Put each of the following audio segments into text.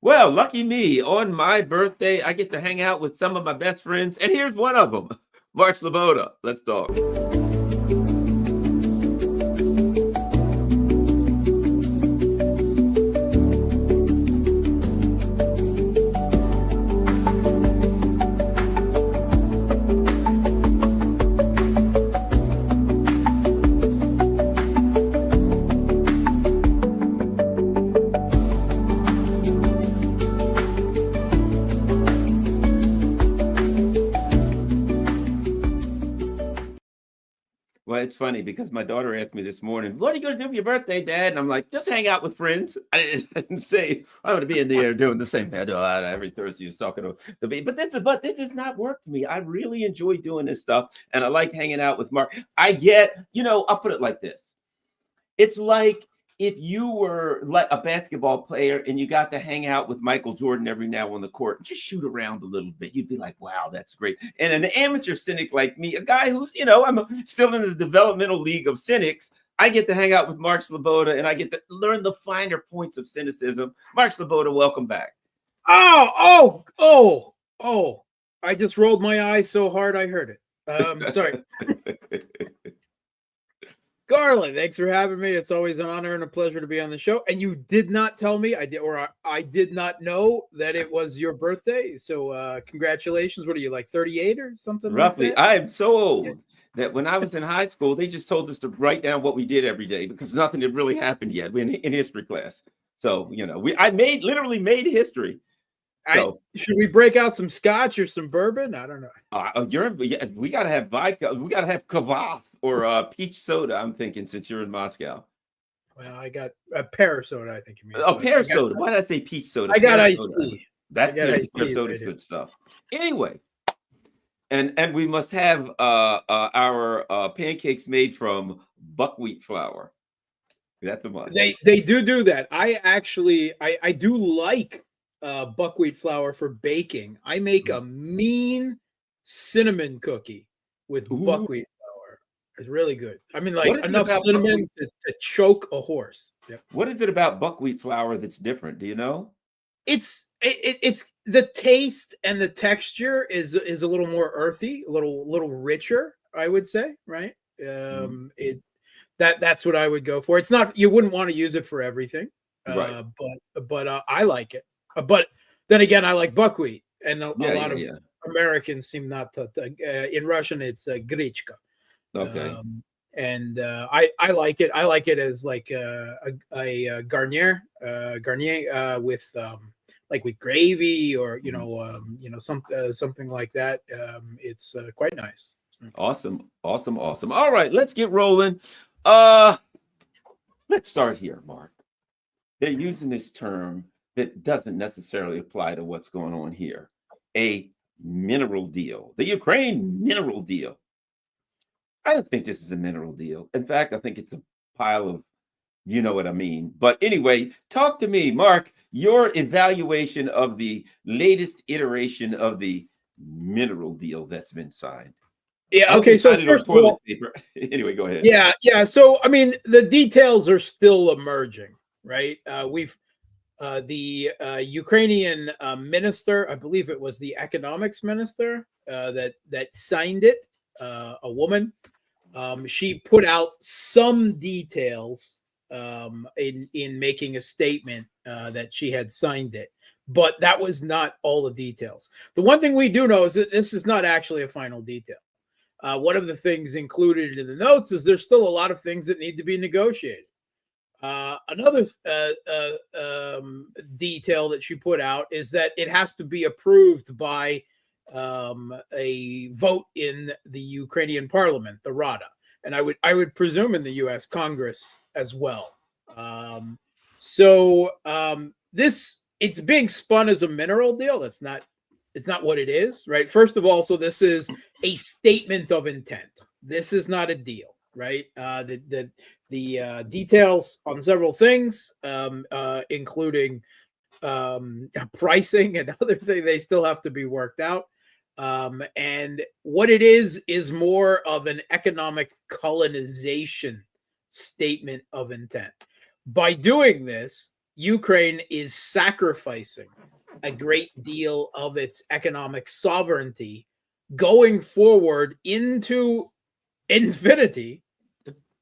Well, lucky me. On my birthday, I get to hang out with some of my best friends, and here's one of them, Mark Sleboda. Let's talk. Well, it's funny because my daughter asked me this morning, "What are you going to do for your birthday, Dad?" And I'm like, "Just hang out with friends." I didn't say I'm going to be in the air doing the same thing I do every Thursday. Is talking to the baby, but this does not work for me. I really enjoy doing this stuff, and I like hanging out with Mark. I get, I'll put it like this: it's like if you were like a basketball player and you got to hang out with Michael Jordan every now on the court and just shoot around a little bit. You'd be like, wow, that's great. And an amateur cynic like me, a guy who's, still in the developmental league of cynics, I get to hang out with Mark Sleboda and I get to learn the finer points of cynicism. Mark Sleboda, welcome back. Oh. I just rolled my eyes so hard I heard it. Sorry. Garland, thanks for having me. It's always an honor and a pleasure to be on the show. And you did not tell me, I did not know that it was your birthday. So congratulations. What are you, like 38 or something? Roughly. Like that? I am so old that when I was in high school, they just told us to write down what we did every day because nothing had really happened yet. We're in history class. So, I literally made history. So, should we break out some scotch or some bourbon? I don't know. We got to have vodka. We got to have kvass or peach soda, I'm thinking, since you're in Moscow. Well, I got a pear soda, I think you mean. Oh, pear soda. Why did I say peach soda? I got iced tea. That pear soda is good stuff. Anyway, and we must have our pancakes made from buckwheat flour. That's a must. They do that. I do like buckwheat flour for baking. I make a mean cinnamon cookie with buckwheat flour. It's really good. I mean, like enough cinnamon to choke a horse. Yep. What is it about buckwheat flour that's different? Do you know? It's the taste and the texture is a little more earthy, a little richer, I would say, right? That's what I would go for. It's not, you wouldn't want to use it for everything. Right. But I like it. But then again, I like buckwheat, and a lot of Americans seem not to. In Russian, it's grichka. Okay. And I like it. I like it as like a garnier with with gravy or something like that. It's quite nice. Awesome. All right, let's get rolling. Let's start here, Mark. They're using this term that doesn't necessarily apply to what's going on here. A mineral deal, the Ukraine mineral deal. I don't think this is a mineral deal. In fact, I think it's a pile of, you know what I mean. But anyway, talk to me, Mark, your evaluation of the latest iteration of the mineral deal that's been signed. Yeah. Okay. So first of all, anyway, go ahead. Yeah. So, I mean, the details are still emerging, right? The Ukrainian minister, I believe it was the economics minister that signed it, a woman. She put out some details in making a statement that she had signed it, but that was not all the details. The one thing we do know is that this is not actually a final detail. One of the things included in the notes is there's still a lot of things that need to be negotiated. Another detail that she put out is that it has to be approved by a vote in the Ukrainian parliament, the Rada, and I would presume in the U.S. Congress as well. It's being spun as a mineral deal. It's not what it is, right? First of all, so this is a statement of intent. This is not a deal, right? The details on several things, including pricing and other things, they still have to be worked out. And what it is more of an economic colonization statement of intent. By doing this, Ukraine is sacrificing a great deal of its economic sovereignty going forward into infinity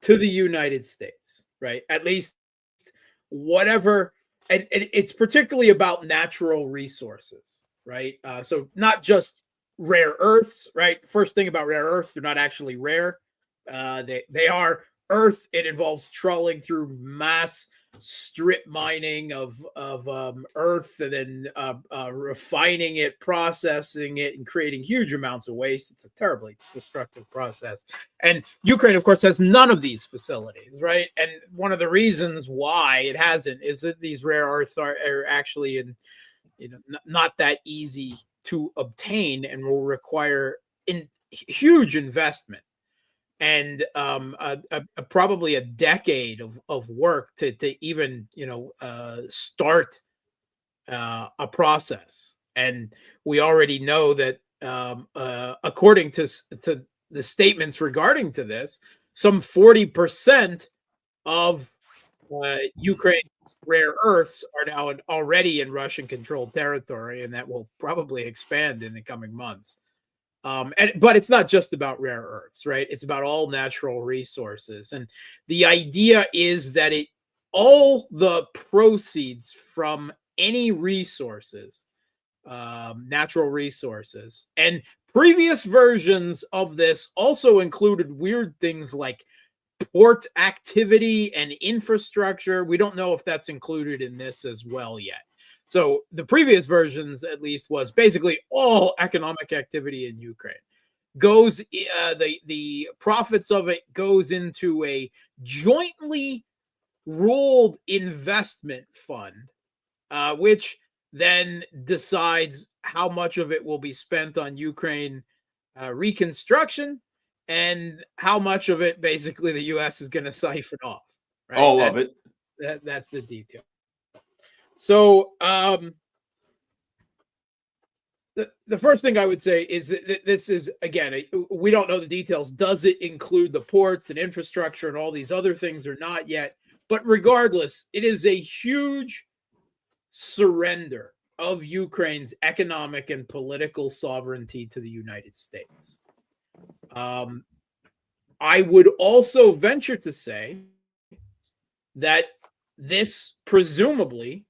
to the United States, right? At least whatever, and it's particularly about natural resources, right? So not just rare earths, right? The first thing about rare earths, they're not actually rare. They are earth. It involves trawling through mass strip mining of earth, and then refining it, processing it, and creating huge amounts of waste. It's a terribly destructive process. And Ukraine, of course, has none of these facilities, right? And one of the reasons why it hasn't is that these rare earths are actually not that easy to obtain and will require huge investment and probably a decade of work to even start a process. And we already know that according to the statements regarding to this, some 40% of Ukraine's rare earths are now already in Russian-controlled territory, and that will probably expand in the coming months. But it's not just about rare earths, right? It's about all natural resources. And the idea is that all the proceeds from any resources, natural resources, and previous versions of this also included weird things like port activity and infrastructure. We don't know if that's included in this as well yet. So the previous versions, at least, was basically all economic activity in Ukraine goes. The profits of it goes into a jointly ruled investment fund, which then decides how much of it will be spent on Ukraine reconstruction and how much of it basically the U.S. is going to siphon off. Right? All of it. That's the detail. So the first thing I would say is that this is, again, we don't know the details. Does it include the ports and infrastructure and all these other things or not yet? But regardless, it is a huge surrender of Ukraine's economic and political sovereignty to the United States. I would also venture to say that this presumably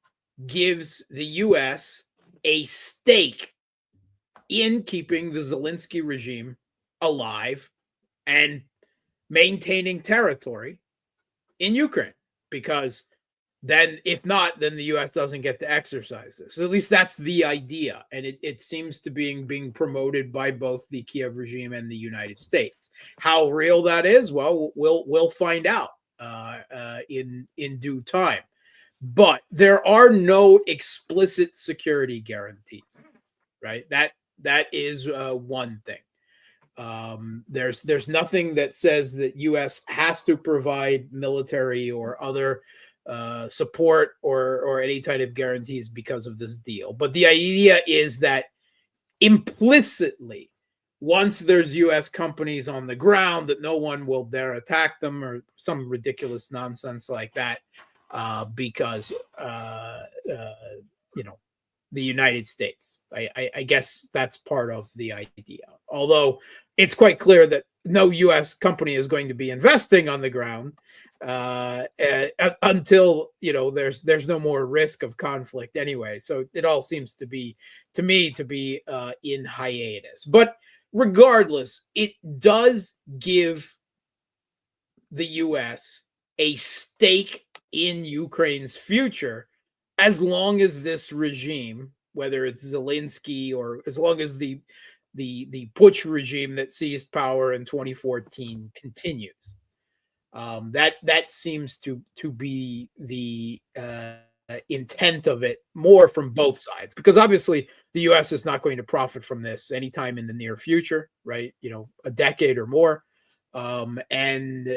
gives the U.S. a stake in keeping the Zelensky regime alive and maintaining territory in Ukraine, because then, if not, then the U.S. doesn't get to exercise this. So at least that's the idea, and it seems to be being promoted by both the Kiev regime and the United States. How real that is, well, we'll find out in due time. But there are no explicit security guarantees, right? That is one thing. There's nothing that says that U.S. has to provide military or other support or any kind of guarantees because of this deal. But the idea is that implicitly, once there's U.S. companies on the ground, that no one will dare attack them or some ridiculous nonsense like that, because the United States. I guess that's part of the idea. Although it's quite clear that no U.S. company is going to be investing on the ground until there's no more risk of conflict anyway. So it all seems to be, to me, to be in hiatus. But regardless, it does give the U.S. a stake in Ukraine's future, as long as this regime, whether it's Zelensky or as long as the Putsch regime that seized power in 2014 continues. That seems to be the intent of it, more from both sides, because obviously the U.S. is not going to profit from this anytime in the near future, right? A decade or more, and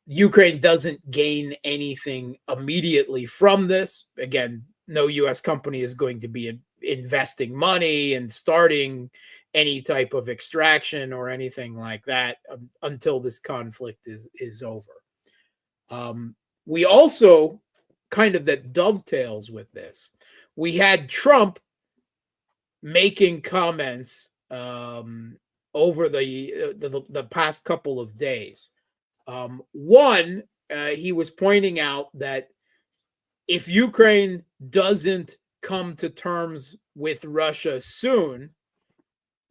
Ukraine doesn't gain anything immediately from this. Again, no U.S. company is going to be investing money and starting any type of extraction or anything like that until this conflict is over. We also kind of that dovetails with this. We had Trump making comments over the past couple of days. One, he was pointing out that if Ukraine doesn't come to terms with Russia soon,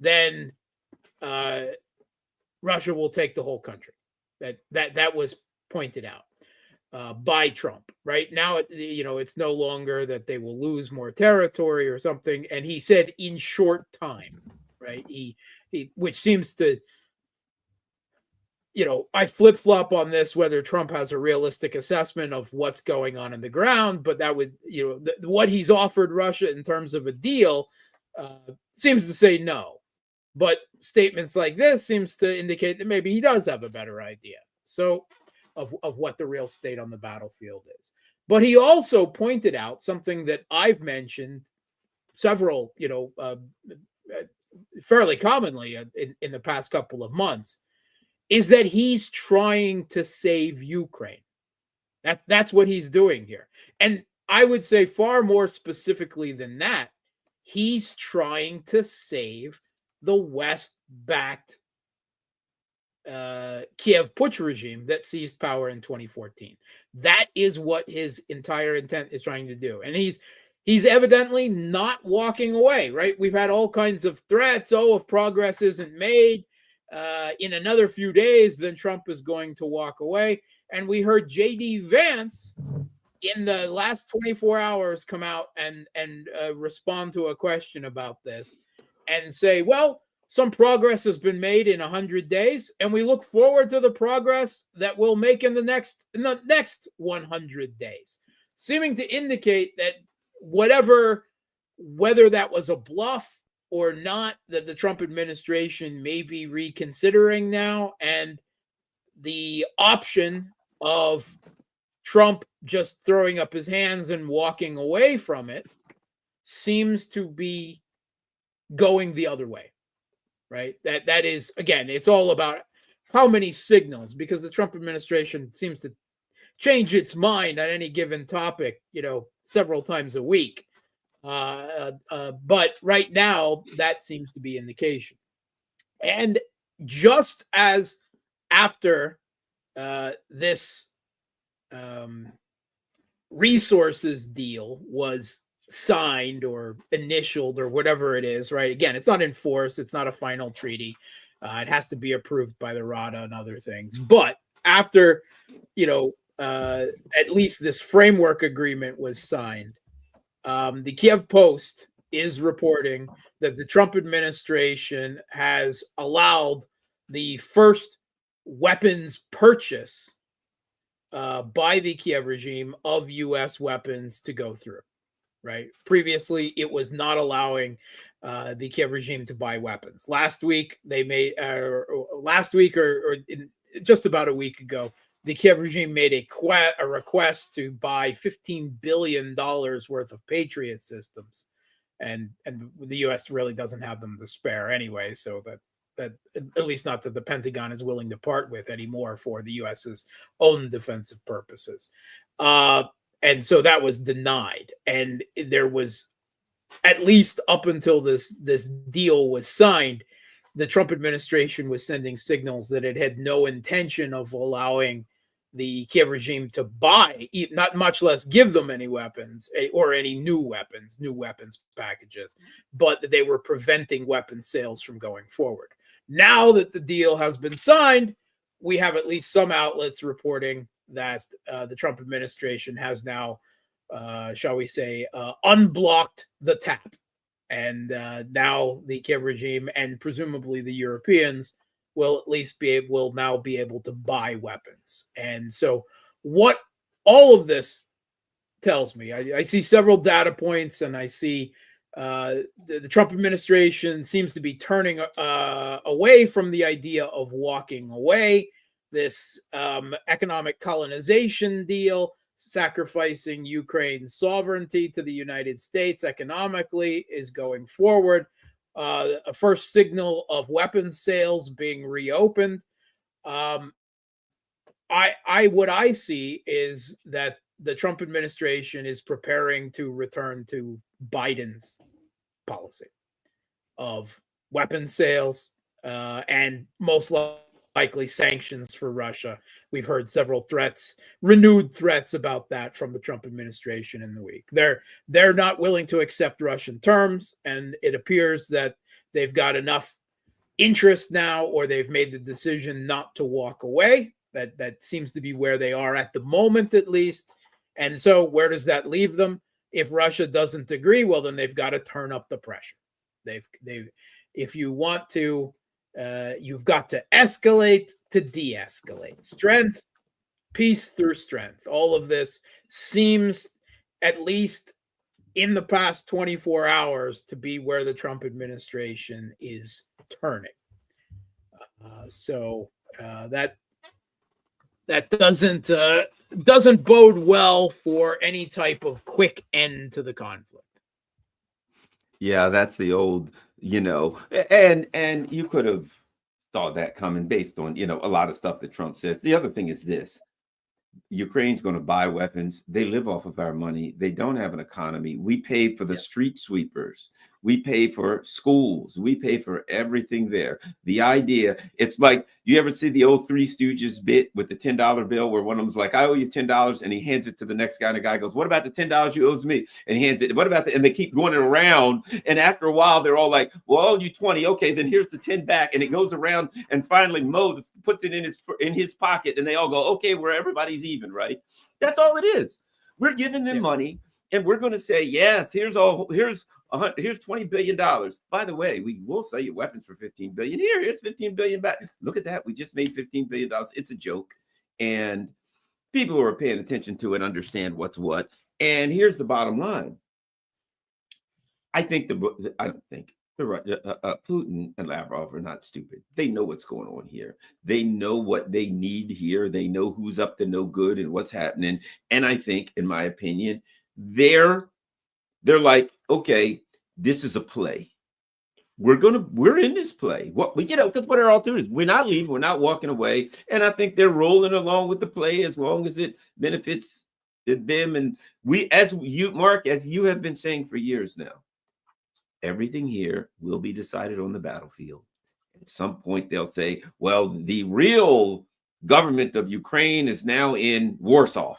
then Russia will take the whole country. That was pointed out by Trump. Right now, it's no longer that they will lose more territory or something. And he said in short time, right? He which seems to, I flip-flop on this, whether Trump has a realistic assessment of what's going on the ground, but that would, what he's offered Russia in terms of a deal seems to say no. But statements like this seems to indicate that maybe he does have a better idea. So of what the real state on the battlefield is. But he also pointed out something that I've mentioned several, fairly commonly in the past couple of months, is that he's trying to save Ukraine. That's what he's doing here. And I would say far more specifically than that, he's trying to save the West-backed Kiev Putsch regime that seized power in 2014. That is what his entire intent is trying to do. And he's evidently not walking away, right? We've had all kinds of threats. Oh, if progress isn't made in another few days, then Trump is going to walk away. And we heard J.D. Vance in the last 24 hours come out and respond to a question about this and say, well, some progress has been made in 100 days, and we look forward to the progress that we'll make in the next 100 days, seeming to indicate that whether that was a bluff or not, that the Trump administration may be reconsidering now, and the option of Trump just throwing up his hands and walking away from it seems to be going the other way. Right. That is, again, it's all about how many signals, because the Trump administration seems to change its mind on any given topic, several times a week. But right now, that seems to be indication. And just as after this resources deal was signed or initialed or whatever it is, right? Again, it's not enforced. It's not a final treaty. It has to be approved by the Rada and other things. But after, at least this framework agreement was signed, the Kiev Post is reporting that the Trump administration has allowed the first weapons purchase by the Kiev regime of U.S. weapons to go through. Right. Previously, it was not allowing the Kiev regime to buy weapons. Last week, or just about a week ago, the Kiev regime made a request to buy $15 billion worth of Patriot systems, and the U.S. really doesn't have them to spare anyway. So that at least not that the Pentagon is willing to part with anymore for the U.S.'s own defensive purposes. And so that was denied. And there was, at least up until this deal was signed, the Trump administration was sending signals that it had no intention of allowing the Kiev regime to buy, not much less give them any weapons or any new weapons packages, but that they were preventing weapons sales from going forward. Now that the deal has been signed, we have at least some outlets reporting that the Trump administration has now, shall we say, unblocked the tap. And now the Kiev regime and presumably the Europeans will at least will now be able to buy weapons. And so what all of this tells me, I see several data points, and I see the Trump administration seems to be turning away from the idea of walking away. This economic colonization deal, sacrificing Ukraine's sovereignty to the United States economically, is going forward. A first signal of weapons sales being reopened. What I see is that the Trump administration is preparing to return to Biden's policy of weapons sales and most likely sanctions for Russia. We've heard several threats, renewed threats about that from the Trump administration in the week. They're not willing to accept Russian terms, and it appears that they've got enough interest now, or they've made the decision not to walk away. That seems to be where they are at the moment, at least. And so where does that leave them? If Russia doesn't agree, well, then they've got to turn up the pressure. If you want to, you've got to escalate to de-escalate. Strength, peace through strength. All of this seems, at least in the past 24 hours, to be where the Trump administration is turning. So that doesn't bode well for any type of quick end to the conflict. Yeah, that's the old, and you could have saw that coming based on, a lot of stuff that Trump says. The other thing is this: Ukraine's going to buy weapons. They live off of our money. They don't have an economy. We pay for the street sweepers. We pay for schools. We pay for everything there. The idea, it's like, you ever see the old Three Stooges bit with the $10 bill where one of them's like, I owe you $10, and he hands it to the next guy, and the guy goes, what about the $10 you owes me? And he hands it, what about the, and they keep going around, and after a while, they're all like, well, I owe you 20. Okay, then here's the 10 back, and it goes around, and finally Mo puts it in his pocket, and they all go, okay, where everybody's even, right? That's all it is. We're giving them money, and we're going to say, yes, here's $20 billion. By the way, we will sell you weapons for $15 billion. Here's $15 billion back. Look at that. We just made $15 billion. It's a joke. And people who are paying attention to it understand what's what. And here's the bottom line. I don't think Putin and Lavrov are not stupid. They know what's going on here. They know what they need here. They know who's up to no good and what's happening. And I think, in my opinion, they're like, okay, this is a play. We're in this play. Because what they're all doing is we're not leaving, we're not walking away. And I think they're rolling along with the play as long as it benefits them. And Mark, as you have been saying for years now, everything here will be decided on the battlefield. At some point, they'll say, well, the real government of Ukraine is now in Warsaw.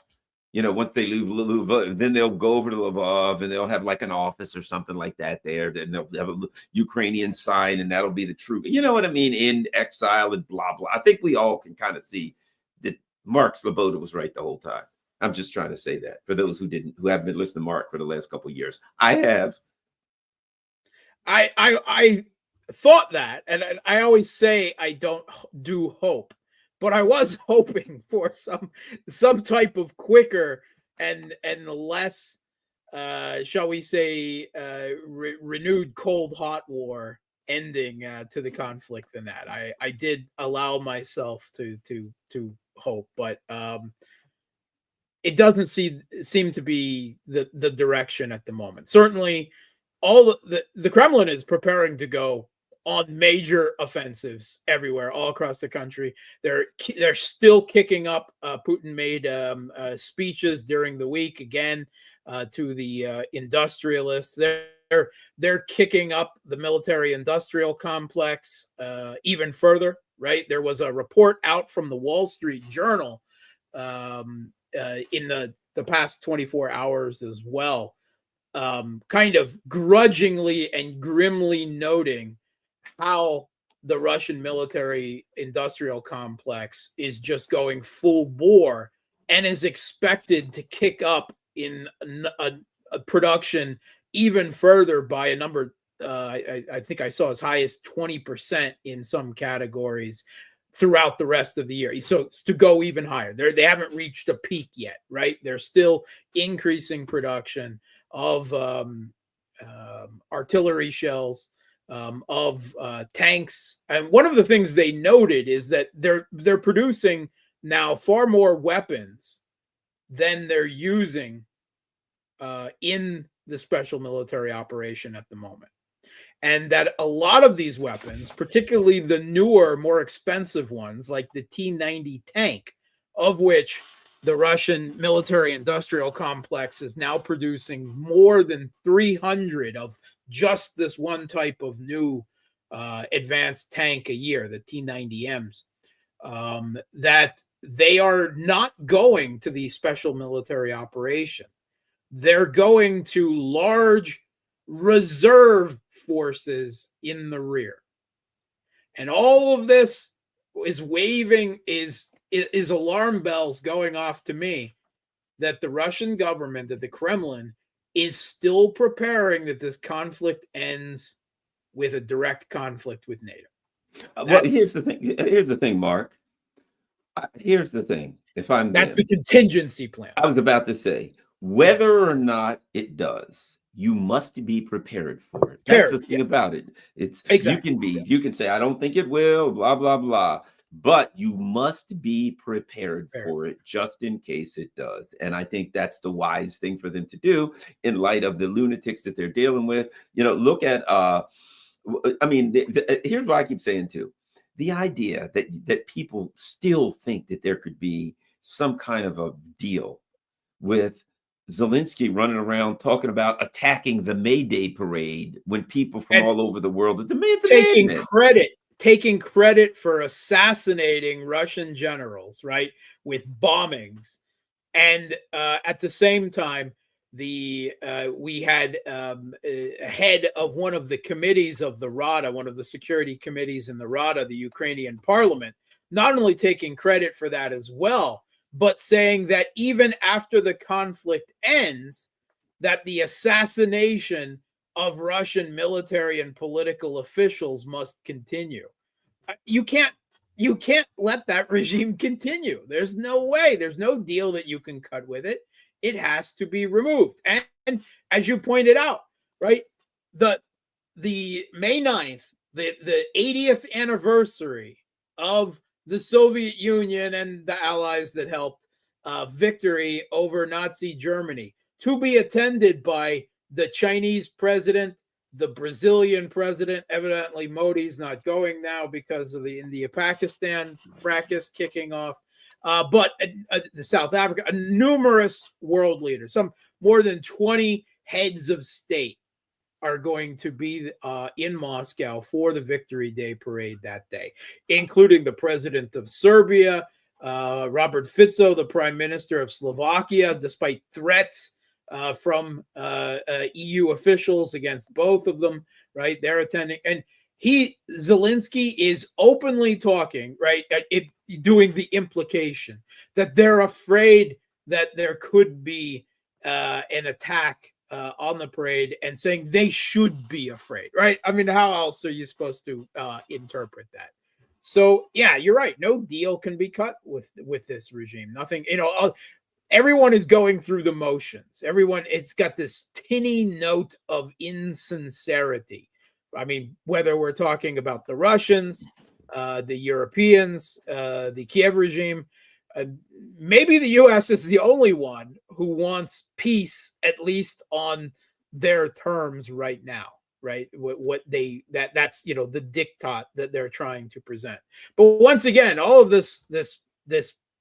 Once they leave Lvov, then they'll go over to Lvov, and they'll have like an office or something like that there. Then they'll have a Ukrainian sign, and that'll be the true, you know what I mean, in exile and blah, blah. I think we all can kind of see that Mark Sleboda was right the whole time. I'm just trying to say that for those who haven't been listening to Mark for the last couple of years. I have. I thought that, and I always say I don't do hope. But I was hoping for some type of quicker and less, shall we say, renewed cold hot war ending to the conflict than that. I did allow myself to hope, but it doesn't seem to be the direction at the moment. Certainly, all the Kremlin is preparing to go on major offensives everywhere, all across the country. They're still kicking up. Putin made speeches during the week again to the industrialists. They're kicking up the military-industrial complex even further. Right? There was a report out from the Wall Street Journal in the past 24 hours as well, kind of grudgingly and grimly noting how the Russian military industrial complex is just going full bore and is expected to kick up in a production even further by a number, I think I saw as high as 20% in some categories throughout the rest of the year. So to go even higher, they haven't reached a peak yet, right? They're still increasing production of artillery shells, of tanks. And one of the things they noted is that they're producing now far more weapons than they're using in the special military operation at the moment. And that a lot of these weapons, particularly the newer, more expensive ones, like the T-90 tank, of which the Russian military-industrial complex is now producing more than 300 of just this one type of new advanced tank a year, the T-90Ms, that they are not going to the special military operation. They're going to large reserve forces in the rear. And all of this is is alarm bells going off to me that the Russian government, that the Kremlin is still preparing that this conflict ends with a direct conflict with NATO. Well, here's the thing. Here's the thing, Mark. Here's the thing. That's the contingency plan. I was about to say, whether or not it does, you must be prepared for it. That's the thing about it. It's exactly. You can say, I don't think it will, blah, blah, blah. But you must be prepared for it just in case it does. And I think that's the wise thing for them to do in light of the lunatics that they're dealing with. You know, look at, here's what I keep saying too. The idea that people still think that there could be some kind of a deal with Zelensky running around talking about attacking the May Day parade when people from all over the world are taking credit for assassinating Russian generals, right, with bombings. And at the same time, we had a head of one of the committees of the Rada, one of the security committees in the Rada, the Ukrainian parliament, not only taking credit for that as well, but saying that even after the conflict ends, that the assassination of Russian military and political officials must continue. You can't let that regime continue. There's no way. There's no deal that you can cut with it. It has to be removed. And as you pointed out, right, the May 9th, the 80th anniversary of the Soviet Union and the allies that helped victory over Nazi Germany, to be attended by the Chinese president, the Brazilian president. Evidently, Modi's not going now because of the India-Pakistan fracas kicking off. But the South Africa, numerous world leaders, some more than 20 heads of state are going to be in Moscow for the Victory Day parade that day, including the president of Serbia, Robert Fico, the prime minister of Slovakia, despite threats from EU officials against both of them, right? They're attending. And Zelensky is openly talking, right, doing the implication that they're afraid that there could be an attack on the parade, and saying they should be afraid, right? I mean, how else are you supposed to interpret that? So, yeah, you're right. No deal can be cut with this regime. Nothing, everyone is going through the motions. It's got this tinny note of insincerity. I mean, whether we're talking about the Russians, the Europeans, the Kiev regime, maybe the U.S. is the only one who wants peace, at least on their terms right now, right? That's the diktat that they're trying to present. But once again, all of this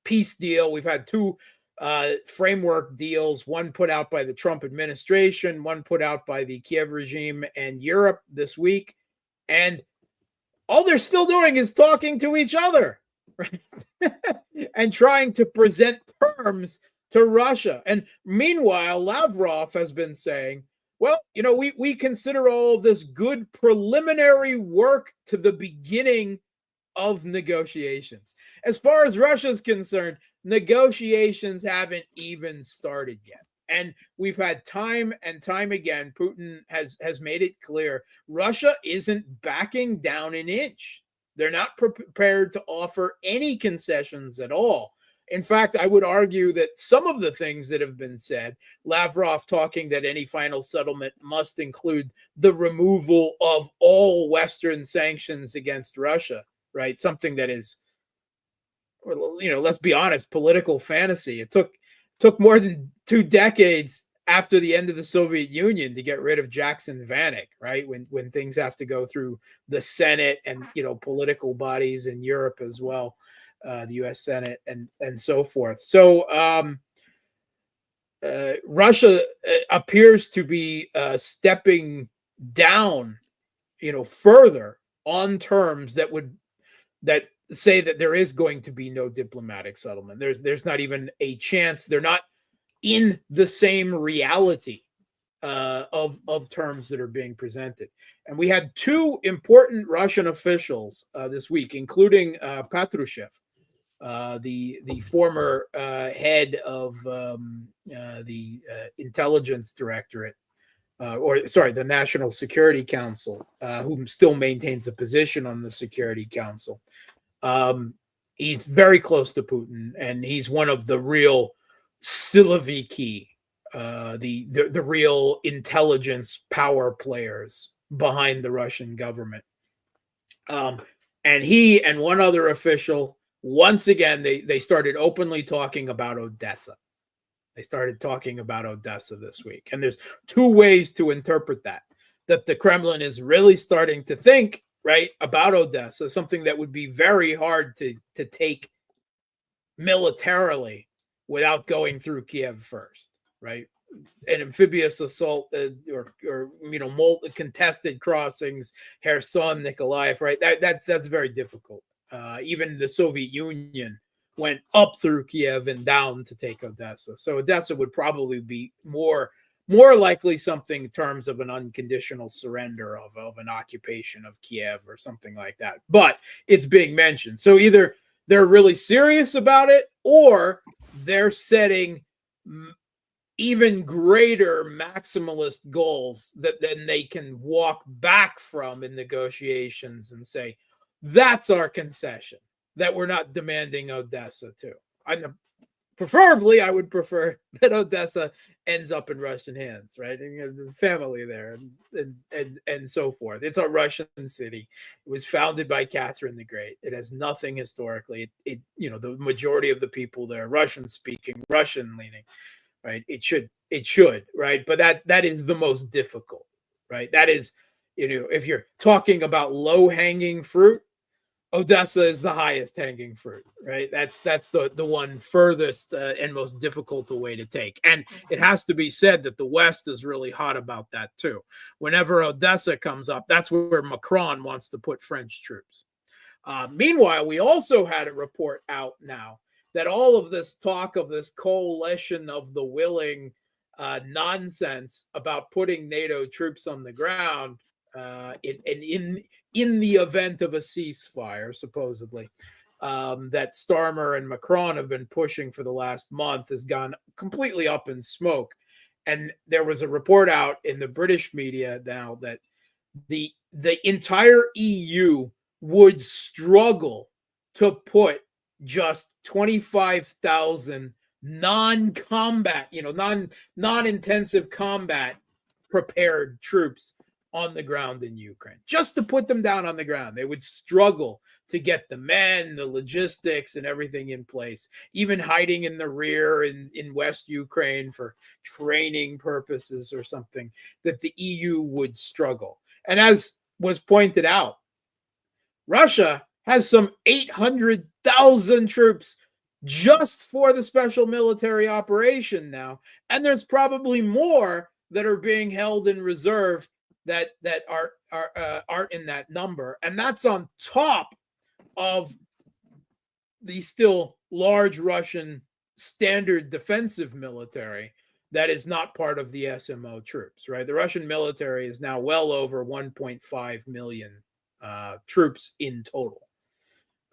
peace deal, we've had two framework deals, one put out by the Trump administration, one put out by the Kiev regime and Europe this week, and all they're still doing is talking to each other, right? And trying to present terms to Russia. And meanwhile, Lavrov has been saying, well, we consider all of this good preliminary work to the beginning of negotiations. As far as Russia's concerned, negotiations haven't even started yet. And we've had time and time again, Putin has made it clear, Russia isn't backing down an inch. They're not prepared to offer any concessions at all. In fact, I would argue that some of the things that have been said, Lavrov talking that any final settlement must include the removal of all Western sanctions against Russia, right? Something that is, let's be honest, political fantasy. It took more than 2 decades after the end of the Soviet Union to get rid of Jackson Vanik, right? When things have to go through the Senate and, political bodies in Europe as well. the U.S. Senate, and so forth. So Russia appears to be stepping down, further on terms that say that there is going to be no diplomatic settlement. There's not even a chance. They're not in the same reality of terms that are being presented. And we had two important Russian officials this week, including Patrushev, the former head of the intelligence directorate, the National Security Council, who still maintains a position on the Security Council. He's very close to Putin, and he's one of the real Siloviki, the real intelligence power players behind the Russian government. And he and one other official, once again, they started openly talking about Odessa. They started talking about Odessa this week. And there's two ways to interpret that the Kremlin is really starting to think, right, about Odessa, something that would be very hard to take militarily without going through Kiev first, right? An amphibious assault or contested crossings, Kherson, Nikolaev, right? That's very difficult. Even the Soviet Union went up through Kiev and down to take Odessa. So Odessa would probably be more likely something in terms of an unconditional surrender of an occupation of Kiev or something like that. But it's being mentioned. So either they're really serious about it, or they're setting even greater maximalist goals that then they can walk back from in negotiations and say, that's our concession, that we're not demanding Odessa too. Preferably, I would prefer that Odessa ends up in Russian hands, right? And you have the family there and so forth. It's a Russian city. It was founded by Catherine the Great. It has nothing historically. The majority of the people there, Russian speaking, Russian leaning, right? It should, right? But that is the most difficult, right? That is, if you're talking about low hanging fruit, Odessa is the highest hanging fruit, right? That's the one furthest and most difficult way to take. And it has to be said that the West is really hot about that too. Whenever Odessa comes up, that's where Macron wants to put French troops. Meanwhile, we also had a report out now that all of this talk of this coalition of the willing nonsense about putting NATO troops on the ground in the event of a ceasefire, supposedly, that Starmer and Macron have been pushing for the last month has gone completely up in smoke. And there was a report out in the British media now that the entire EU would struggle to put just 25,000 non-combat, non-intensive combat prepared troops on the ground in Ukraine, just to put them down on the ground. They would struggle to get the men, the logistics, and everything in place, even hiding in the rear in West Ukraine for training purposes or something, that the EU would struggle. And as was pointed out, Russia has some 800,000 troops just for the special military operation now. And there's probably more that are being held in reserve that aren't in that number. And that's on top of the still large Russian standard defensive military that is not part of the SMO troops, right? The Russian military is now well over 1.5 million troops in total.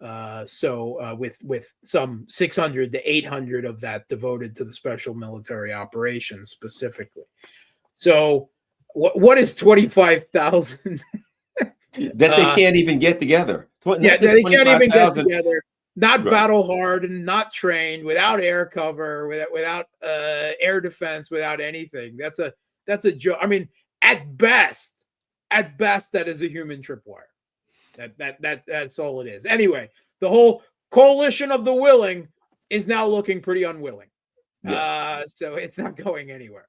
With some 600 to 800 of that devoted to the special military operations specifically. So what is 25,000? That they can't even get together. They can't even get together. Not battle hardened, not trained, without air cover, without air defense, without anything. That's a joke. I mean, at best, that is a human tripwire. That's all it is. Anyway, the whole coalition of the willing is now looking pretty unwilling. So it's not going anywhere.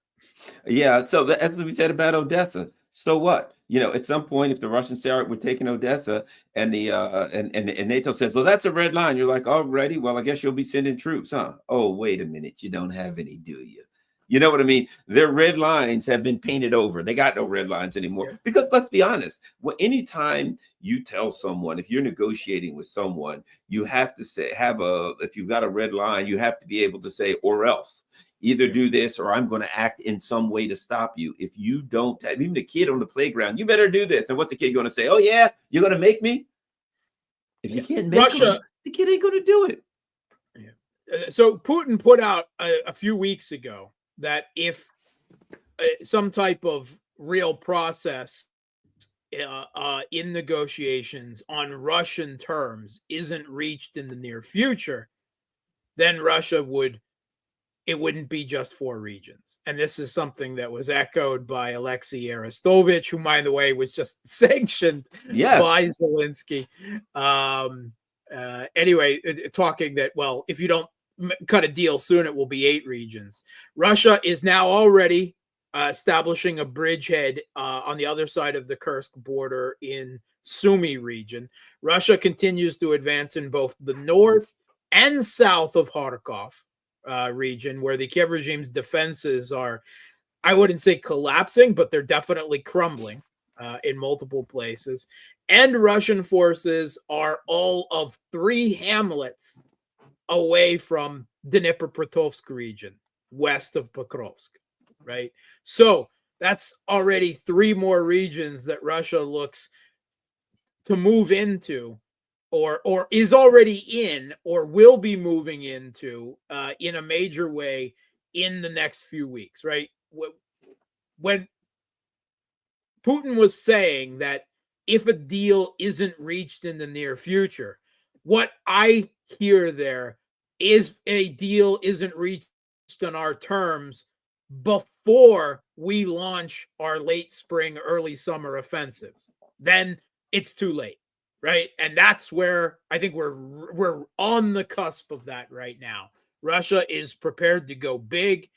Yeah. So as we said about Odessa, so what? at some point, if the Russians say, all right, we're taking Odessa, and the and NATO says, well, that's a red line. You're like, already? Well, I guess you'll be sending troops, huh? Oh, wait a minute. You don't have any, do you? You know what I mean? Their red lines have been painted over. They got no red lines anymore. Yeah. Because let's be honest, well, anytime you tell someone, if you're negotiating with someone, you have to say, if you've got a red line, you have to be able to say, or else. Either do this or I'm going to act in some way to stop you. If you don't, even the kid on the playground, you better do this. And what's the kid going to say? Oh, yeah, you're going to make me? If you can't make Russia, the kid ain't going to do it. Yeah. So Putin put out a few weeks ago that if some type of real process in negotiations on Russian terms isn't reached in the near future, then Russia it wouldn't be just 4 regions. And this is something that was echoed by Alexei Arestovich, who, by the way, was just sanctioned by Zelensky. Anyway, talking that, well, if you don't cut a deal soon, it will be 8 regions. Russia is now already establishing a bridgehead on the other side of the Kursk border in Sumy region. Russia continues to advance in both the north and south of Kharkov region, where the Kiev regime's defenses are, I wouldn't say collapsing, but they're definitely crumbling in multiple places. And Russian forces are all of 3 hamlets away from Dnipropetrovsk region, west of Pokrovsk, right? So that's already 3 more regions that Russia looks to move into, or is already in, or will be moving into in a major way in the next few weeks, right? When Putin was saying that if a deal isn't reached in the near future, what I hear there is a deal isn't reached on our terms before we launch our late spring, early summer offensives. Then it's too late. Right. And that's where I think we're on the cusp of that right now. Russia is prepared to go big.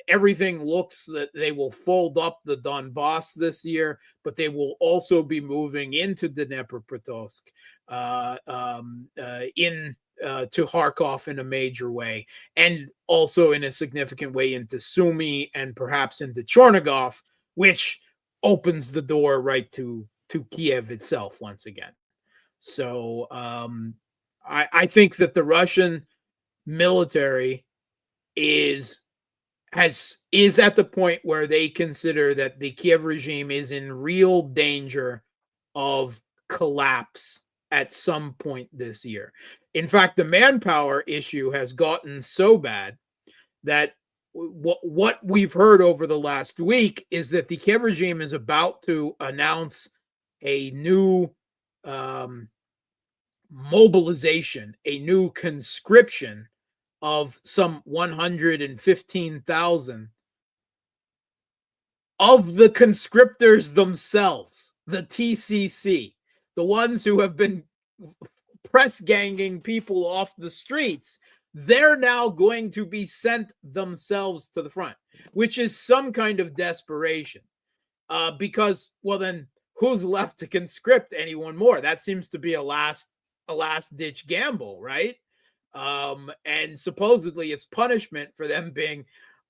Everything looks that they will fold up the Donbass this year, but they will also be moving into Dnipropetrovsk, to Kharkov in a major way, and also in a significant way into Sumy and perhaps into Chernigov, which opens the door right to Kiev itself once again. So I think that the Russian military is at the point where they consider that the Kiev regime is in real danger of collapse at some point this year. In fact, the manpower issue has gotten so bad that what we've heard over the last week is that the Kiev regime is about to announce a new mobilization, a new conscription of some 115,000 of the conscriptors themselves, the TCC, the ones who have been press ganging people off the streets. They're now going to be sent themselves to the front, which is some kind of desperation. Because, well, then who's left to conscript anyone more? That seems to be a last ditch gamble, right? And supposedly it's punishment for them being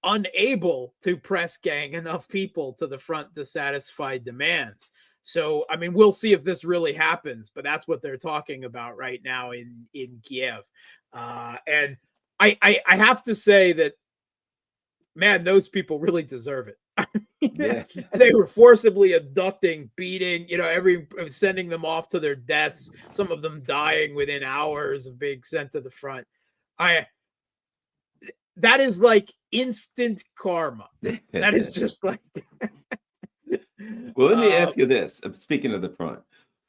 unable to press gang enough people to the front to satisfy demands. So, I mean, we'll see if this really happens, but that's what they're talking about right now in Kiev. And I have to say that, man, those people really deserve it. Yeah. They were forcibly abducting, beating, sending them off to their deaths, some of them dying within hours of being sent to the front. That is like instant karma. That is just like Well, let me ask you this. Speaking of the front,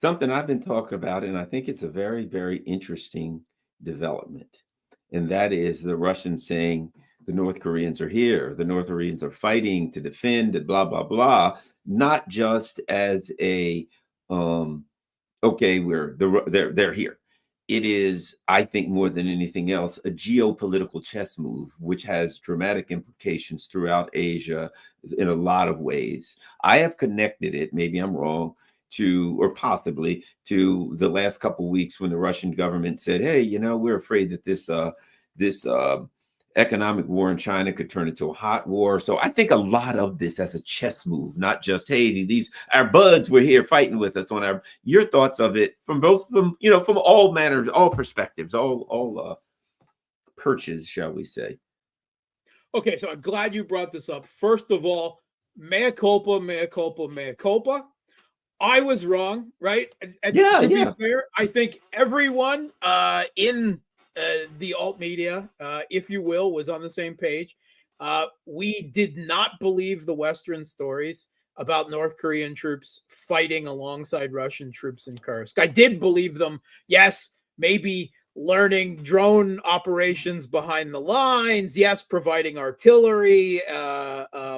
something I've been talking about, and I think it's a very, very interesting development. And that is the Russians saying the North Koreans are here. The North Koreans are fighting to defend it, blah, blah, blah. Not just as a, okay, they're here. it is, I think, more than anything else, a geopolitical chess move, which has dramatic implications throughout Asia in a lot of ways. I have connected it, maybe I'm wrong, to, or possibly to the last couple of weeks when the Russian government said, hey, you know, we're afraid that this economic war in China could turn into a hot war. So I think a lot of this as a chess move, not just, hey, these our buds were here fighting with us on your thoughts of it from both of them, you know, from all manners, all perspectives, all perches, shall we say. Okay, so I'm glad you brought this up. First of all, mea culpa, mea culpa, mea culpa. I was wrong, right? And to be fair, I think everyone in the alt media, if you will, was on the same page. We did not believe the Western stories about North Korean troops fighting alongside Russian troops in Kursk. I did believe them. Yes, maybe learning drone operations behind the lines. Yes, providing artillery,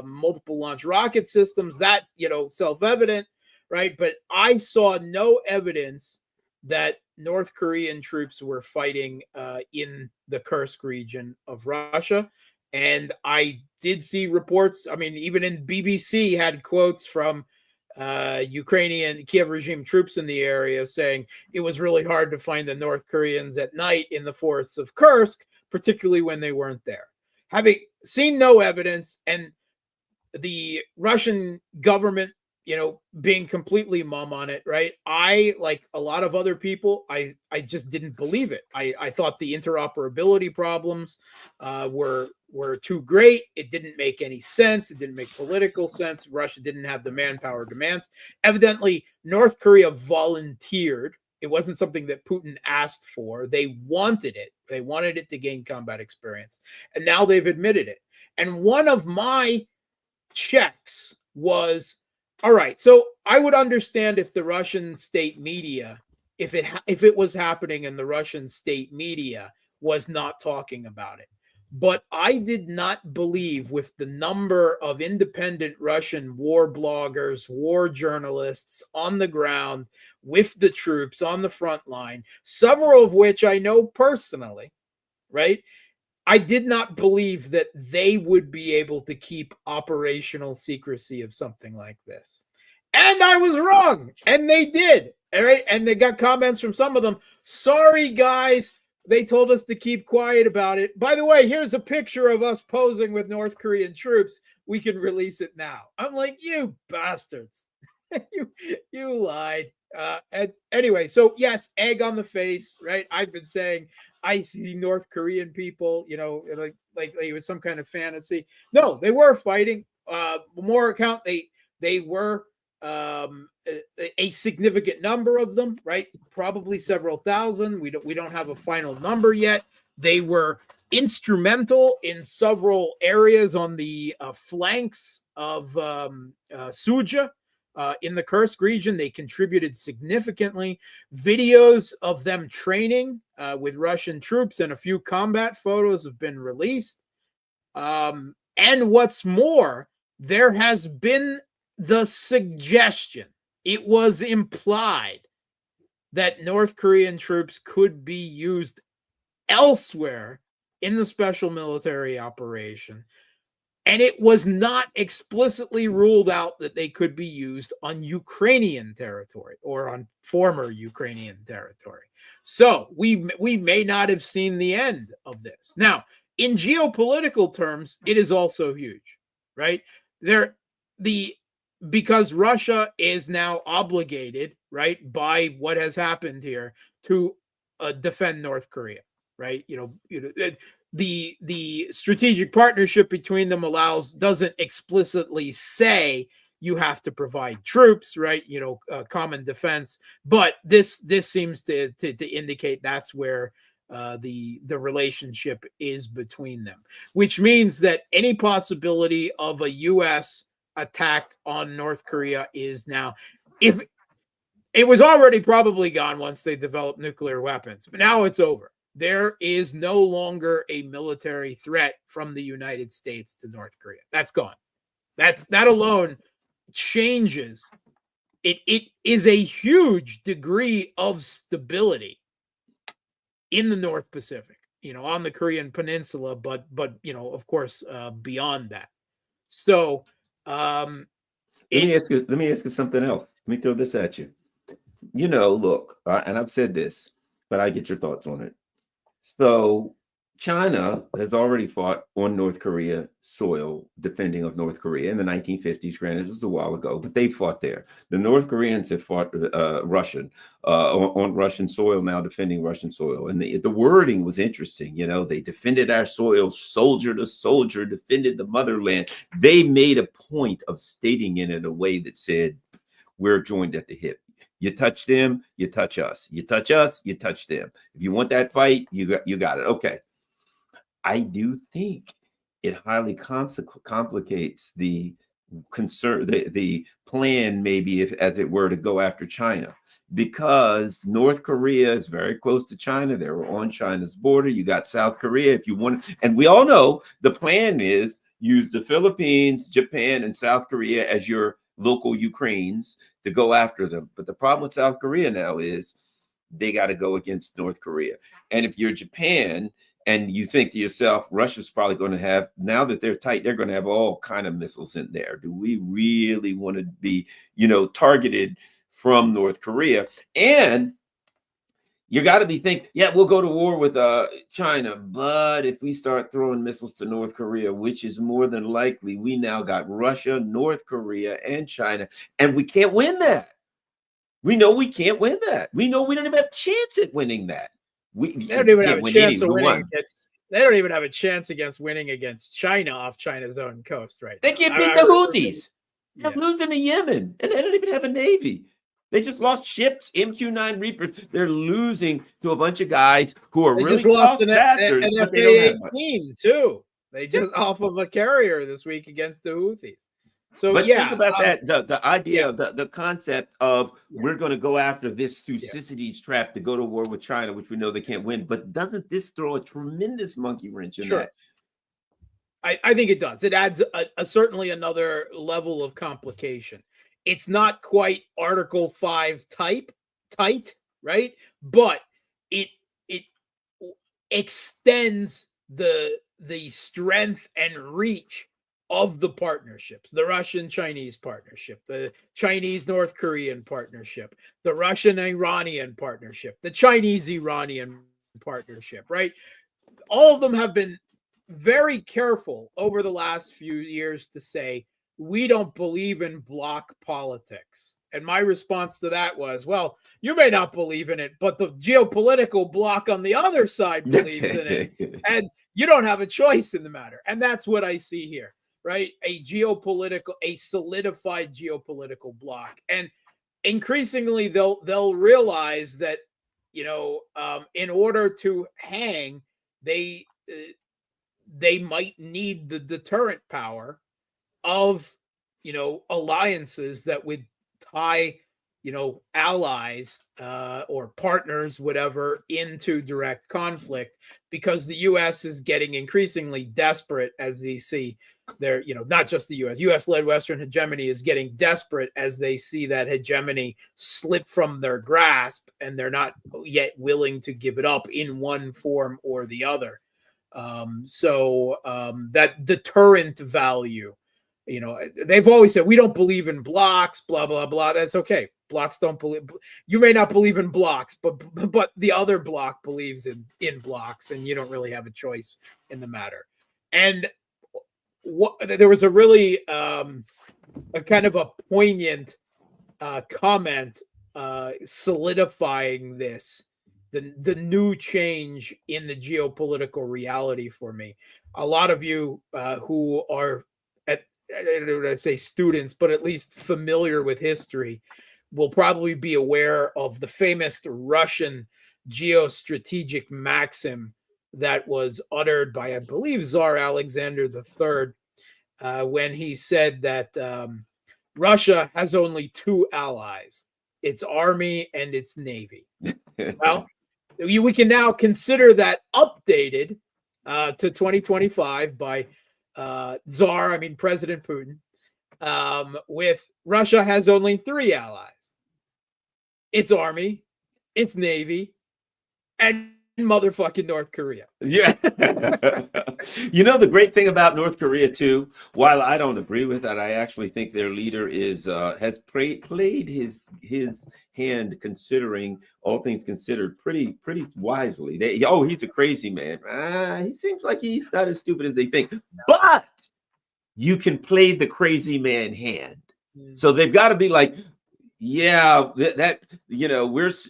multiple launch rocket systems. That, you know, self-evident. Right. But I saw no evidence that North Korean troops were fighting in the Kursk region of Russia. And I did see reports. I mean, even in BBC had quotes from Ukrainian Kiev regime troops in the area saying it was really hard to find the North Koreans at night in the forests of Kursk, particularly when they weren't there. Having seen no evidence, and the Russian government, you know, being completely mum on it, right? I, like a lot of other people, I just didn't believe it. I thought the interoperability problems were too great. It didn't make any sense. It didn't make political sense. Russia didn't have the manpower demands. Evidently, North Korea volunteered. It wasn't something that Putin asked for. They wanted it. They wanted it to gain combat experience. And now they've admitted it. And one of my checks was, all right, so I would understand if the Russian state media, if it was happening and the Russian state media was not talking about it. But I did not believe, with the number of independent Russian war bloggers, war journalists on the ground with the troops on the front line, several of which I know personally, right? I did not believe that they would be able to keep operational secrecy of something like this. And I was wrong. And they did. All right. And they got comments from some of them. Sorry, guys. They told us to keep quiet about it. By the way, here's a picture of us posing with North Korean troops. We can release it now. I'm like, you bastards. you lied. And anyway, so yes, egg on the face, right? I've been saying I see North Korean people, you know, like it was some kind of fantasy. No, they were fighting. More account, they were a significant number of them, right? Probably several thousand. We don't have a final number yet. They were instrumental in several areas on the flanks of Suja. In the Kursk region, they contributed significantly. Videos of them training with Russian troops and a few combat photos have been released. And what's more, there has been the suggestion, it was implied, that North Korean troops could be used elsewhere in the special military operation. And it was not explicitly ruled out that they could be used on Ukrainian territory or on former Ukrainian territory. So we may not have seen the end of this. Now, in geopolitical terms, it is also huge, right? Because Russia is now obligated, right, by what has happened here to defend North Korea, right? The strategic partnership between them doesn't explicitly say you have to provide troops, right? Common defense, but this seems to indicate that's where the relationship is between them, which means that any possibility of a U.S. attack on North Korea is now, if it was already probably gone once they developed nuclear weapons, but now it's over. There is no longer a military threat from the United States to North Korea. That's gone. That alone changes. It is a huge degree of stability in the North Pacific, on the Korean Peninsula, but of course, beyond that. So let me ask you something else. Let me throw this at you. Look, and I've said this, but I get your thoughts on it. So China has already fought on North Korea soil, defending of North Korea in the 1950s. Granted, it was a while ago, but they fought there. The North Koreans have fought Russian on Russian soil now, defending Russian soil. And the wording was interesting. They defended our soil, soldier to soldier, defended the motherland. They made a point of stating it in a way that said, we're joined at the hip. You touch them, you touch us. You touch us, you touch them. If you want that fight, you got it. Okay. I do think it highly complicates the concern, the plan, maybe, if as it were, to go after China, because North Korea is very close to China. They're on China's border. You got South Korea. If you want, and we all know the plan is use the Philippines, Japan, and South Korea as your local Ukraines to go after them. But the problem with South Korea now is they got to go against North Korea. And if you're Japan and you think to yourself, Russia's probably going to have, now that they're tight, they're going to have all kind of missiles in there. Do we really want to be, targeted from North Korea? And you got to be thinking, yeah, we'll go to war with China, but if we start throwing missiles to North Korea, which is more than likely, we now got Russia, North Korea, and China, and we can't win that. We know we can't win that. We know we don't even have a chance at winning that. They don't even have a chance of winning against. They don't even have a chance against winning against China off China's own coast, right? They can't beat the Houthis. They're losing to Yemen, and they don't even have a navy. They just lost ships, MQ-9 Reapers. They're losing to a bunch of guys who are really tough bastards, but they don't have much. Too. They just off of a carrier this week against the Houthis. So, but think about that, the idea, the concept of we're going to go after this Thucydides trap to go to war with China, which we know they can't win. But doesn't this throw a tremendous monkey wrench in that? I think it does. It adds certainly another level of complication. It's not quite Article 5 tight, right? But it extends the strength and reach of the partnerships, the Russian-Chinese partnership, the Chinese-North Korean partnership, the Russian-Iranian partnership, the Chinese-Iranian partnership, right? All of them have been very careful over the last few years to say, we don't believe in bloc politics. And my response to that was, well, you may not believe in it, but the geopolitical bloc on the other side believes in it. And you don't have a choice in the matter. And that's what I see here, right? A solidified geopolitical bloc. And increasingly, they'll realize that, in order to hang, they might need the deterrent power of, alliances that would tie, allies or partners, whatever, into direct conflict, because the U.S. is getting increasingly desperate as they see their, not just the U.S.-led Western hegemony is getting desperate as they see that hegemony slip from their grasp, and they're not yet willing to give it up in one form or the other. So that deterrent value, they've always said, we don't believe in blocks, blah, blah, blah. That's okay. Blocks don't believe. You may not believe in blocks, but the other block believes in blocks, and you don't really have a choice in the matter. And there was a really a kind of a poignant comment solidifying this, the new change in the geopolitical reality for me. A lot of you who are I don't want to say students, but at least familiar with history, will probably be aware of the famous Russian geostrategic maxim that was uttered by, I believe, Tsar Alexander III, when he said that Russia has only two allies, its army and its navy. Well, we can now consider that updated to 2025 by President Putin, with Russia has only three allies: its army, its navy, and motherfucking North Korea. Yeah. You know, the great thing about North Korea too, while I don't agree with that, I actually think their leader is has played his hand, considering all things considered, pretty wisely. He's a crazy man. He seems like he's not as stupid as they think. But you can play the crazy man hand. So they've got to be like, yeah, that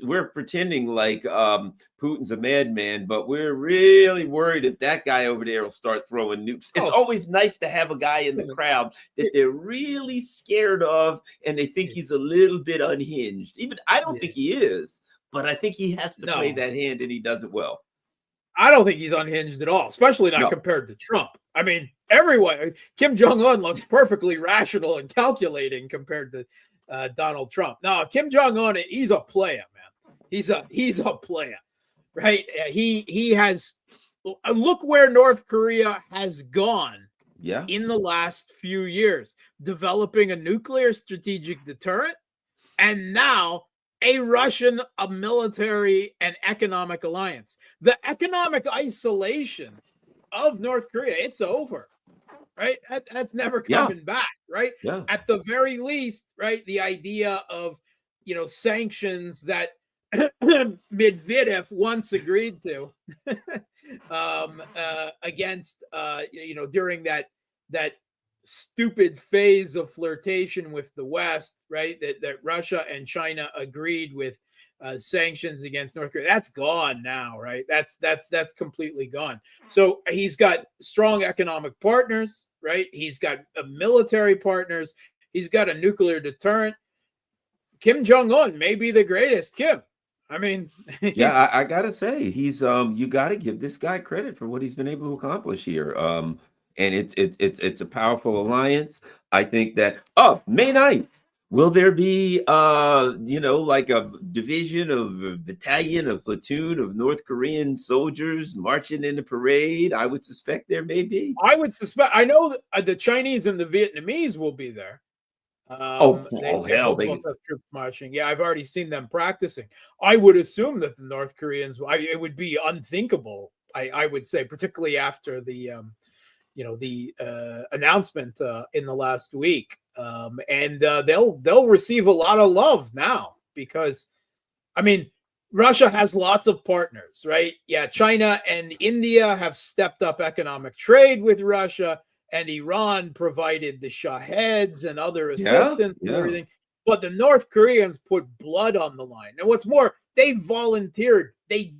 we're pretending like Putin's a madman, but we're really worried if that guy over there will start throwing nukes. It's always nice to have a guy in the crowd that they're really scared of, and they think he's a little bit unhinged. Even I don't think he is, but I think he has to play that hand, and he does it well. I don't think he's unhinged at all, especially not compared to Trump. I mean, everyone, Kim Jong-un looks perfectly rational and calculating compared to Donald Trump. No, Kim Jong-un, he's a player, man. He's a player, right? He has, look where North Korea has gone in the last few years, developing a nuclear strategic deterrent, and now a military and economic alliance. The economic isolation of North Korea, it's over. Right, that's never coming back. Right, at the very least, right, the idea of sanctions that Medvedev once agreed to against during that stupid phase of flirtation with the West, right? That Russia and China agreed with sanctions against North Korea. That's gone now, right? That's completely gone. So he's got strong economic partners, right? He's got military partners. He's got a nuclear deterrent. Kim Jong-un may be the greatest. Kim, I mean, yeah, I gotta say, he's you gotta give this guy credit for what he's been able to accomplish here. And it's a powerful alliance. I think that May 9th, will there be like a division of a battalion, a platoon of North Korean soldiers marching in the parade? I would suspect there may be. I would suspect. I know that the Chinese and the Vietnamese will be there. Hell, they have troops marching. Yeah, I've already seen them practicing. I would assume that the North Koreans, it would be unthinkable. I would say, particularly after the announcement in the last week, and they'll receive a lot of love now, because, I mean, Russia has lots of partners, right? Yeah, China and India have stepped up economic trade with Russia, and Iran provided the Shaheds and other assistance and everything. But the North Koreans put blood on the line. And what's more, they volunteered. They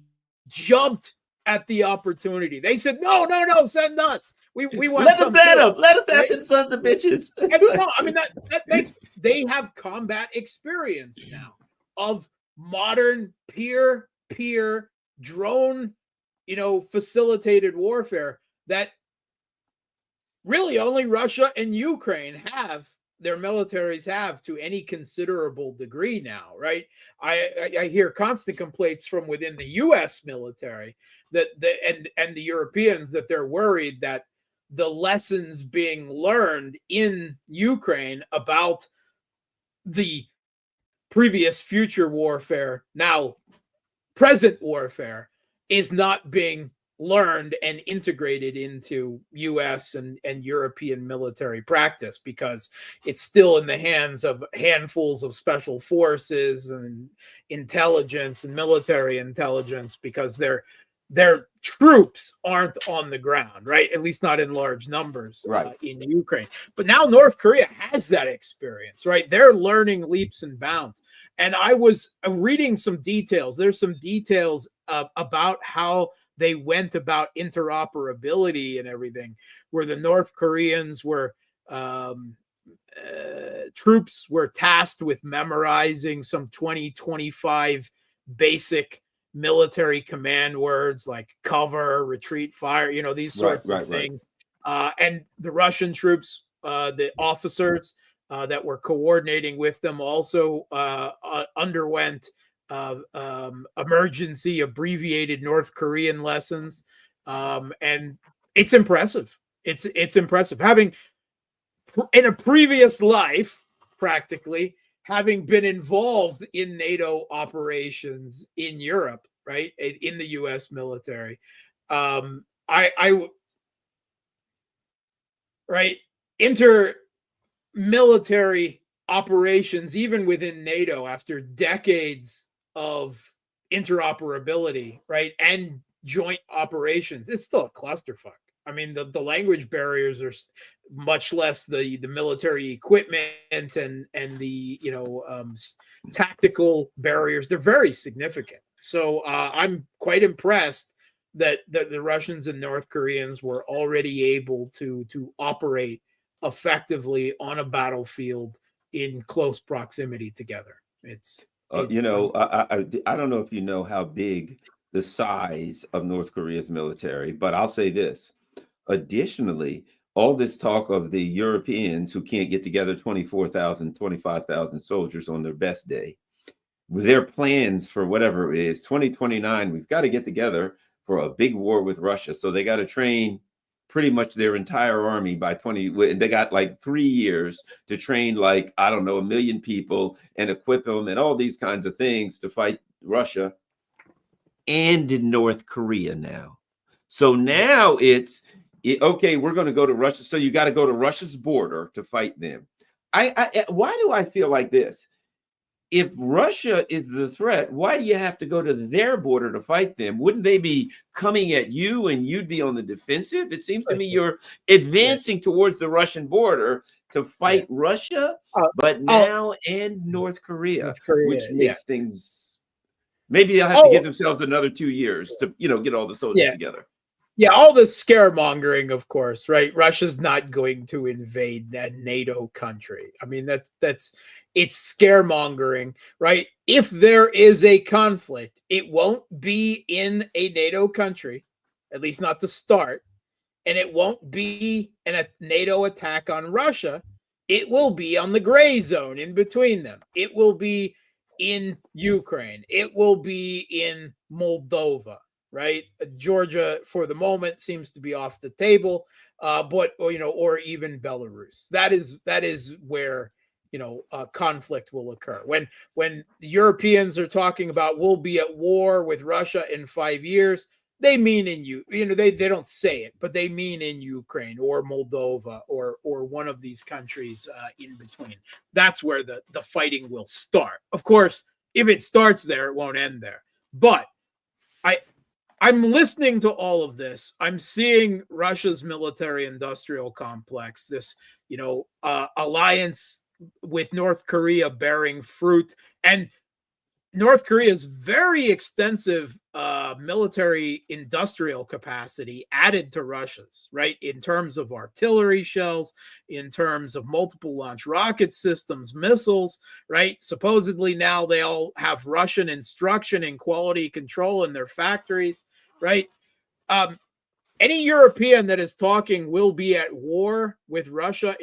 jumped at the opportunity. They said, no, send us. We want let us at them. Let us at them sons of bitches. I mean, that makes, they have combat experience now of modern peer-peer drone, facilitated warfare that really only Russia and Ukraine have, their militaries have, to any considerable degree now, right? I hear constant complaints from within the U.S. military that and the Europeans that they're worried that the lessons being learned in Ukraine about the previous future warfare, now present warfare, is not being learned and integrated into U.S. and European military practice, because it's still in the hands of handfuls of special forces and intelligence and military intelligence, because their troops aren't on the ground, right? At least not in large numbers, in Ukraine. But now North Korea has that experience, right? They're learning leaps and bounds. And I was reading some details. There's some details about how they went about interoperability and everything, where the North Koreans were troops were tasked with memorizing some 25 basic military command words like cover, retreat, fire, these sorts of things. And the Russian troops, the officers that were coordinating with them, also underwent emergency abbreviated North Korean lessons, and it's impressive. It's impressive, having in a previous life practically having been involved in NATO operations in Europe. right, in the U.S. military. I right, military operations, even within NATO, after decades of interoperability, right, and joint operations, it's still a clusterfuck. I mean, the language barriers are much less the military equipment and the tactical barriers. They're very significant. So I'm quite impressed that the Russians and North Koreans were already able to operate effectively on a battlefield in close proximity together. I don't know if you know how big the size of North Korea's military, but I'll say this. Additionally, all this talk of the Europeans who can't get together 24,000, 25,000 soldiers on their best day, with their plans for whatever it is, 2029, we've got to get together for a big war with Russia. So they got to train pretty much their entire army by 20. They got like 3 years to train, like, I don't know, 1 million people and equip them and all these kinds of things to fight Russia and in North Korea now. So now okay, we're going to go to Russia. So you got to go to Russia's border to fight them. Why do I feel like this? If Russia is the threat, why do you have to go to their border to fight them? Wouldn't they be coming at you and you'd be on the defensive? It seems to me you're advancing towards the Russian border to fight Russia, but now and North Korea, which makes things, maybe they'll have to give themselves another 2 years to, get all the soldiers together. Yeah, all the scaremongering, of course, right? Russia's not going to invade that NATO country. I mean, it's scaremongering, right? If there is a conflict, it won't be in a NATO country, at least not to start, and it won't be a NATO attack on Russia. It will be on the gray zone in between them. It will be in Ukraine. It will be in Moldova. Right, Georgia for the moment seems to be off the table, or even Belarus. That is where conflict will occur. When the Europeans are talking about we'll be at war with Russia in 5 years, they mean they don't say it, but they mean in Ukraine or Moldova or one of these countries in between. That's where the fighting will start. Of course, if it starts there, it won't end there. But I'm listening to all of this. I'm seeing Russia's military-industrial complex, this, alliance with North Korea bearing fruit, and North Korea's very extensive military-industrial capacity added to Russia's, right, in terms of artillery shells, in terms of multiple launch rocket systems, missiles, right? Supposedly now they all have Russian instruction and quality control in their factories, right? Any European that is talking will be at war with Russia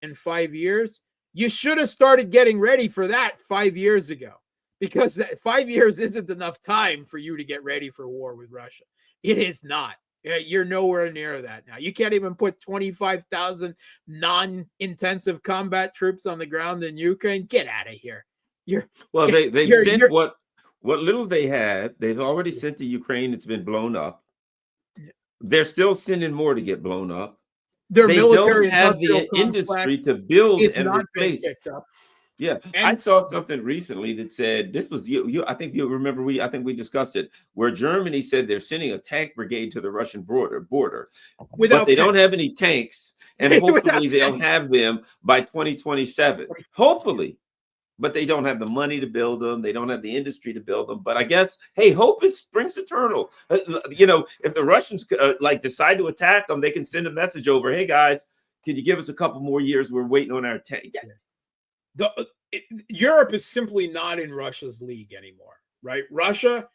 in 5 years, you should have started getting ready for that 5 years ago. Because that 5 years isn't enough time for you to get ready for war with Russia. It is not. You're nowhere near that now. You can't even put 25,000 non-intensive combat troops on the ground in Ukraine. Get out of here. They've sent what little they had. They've already sent to Ukraine. It's been blown up. They're still sending more to get blown up. Their they military don't have the industry to build and replace. Yeah, I saw something recently that said this was you. I think you remember I think we discussed it, where Germany said they're sending a tank brigade to the Russian border, but they don't have any tanks, and hopefully they'll have them by 2027. Hopefully, but they don't have the money to build them. They don't have the industry to build them. But I guess, hey, hope springs eternal. If the Russians decide to attack them, they can send a message over. Hey guys, can you give us a couple more years? We're waiting on our tank. Yeah. Europe is simply not in Russia's league anymore, right? Russia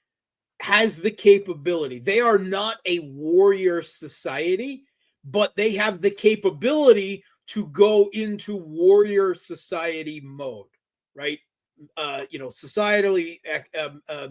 has the capability. They are not a warrior society, but they have the capability to go into warrior society mode, right? Societally,